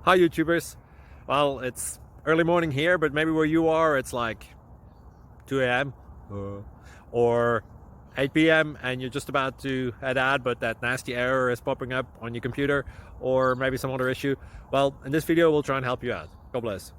Hi YouTubers. Well, it's early morning here, but maybe where you are it's like 2 a.m. or 8 p.m. and you're just about to head out, but that nasty error is popping up on your computer, or maybe some other issue. Well, in this video we'll try and help you out. God bless.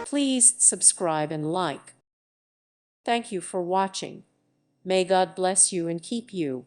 Please subscribe and like. Thank you for watching. May God bless you and keep you.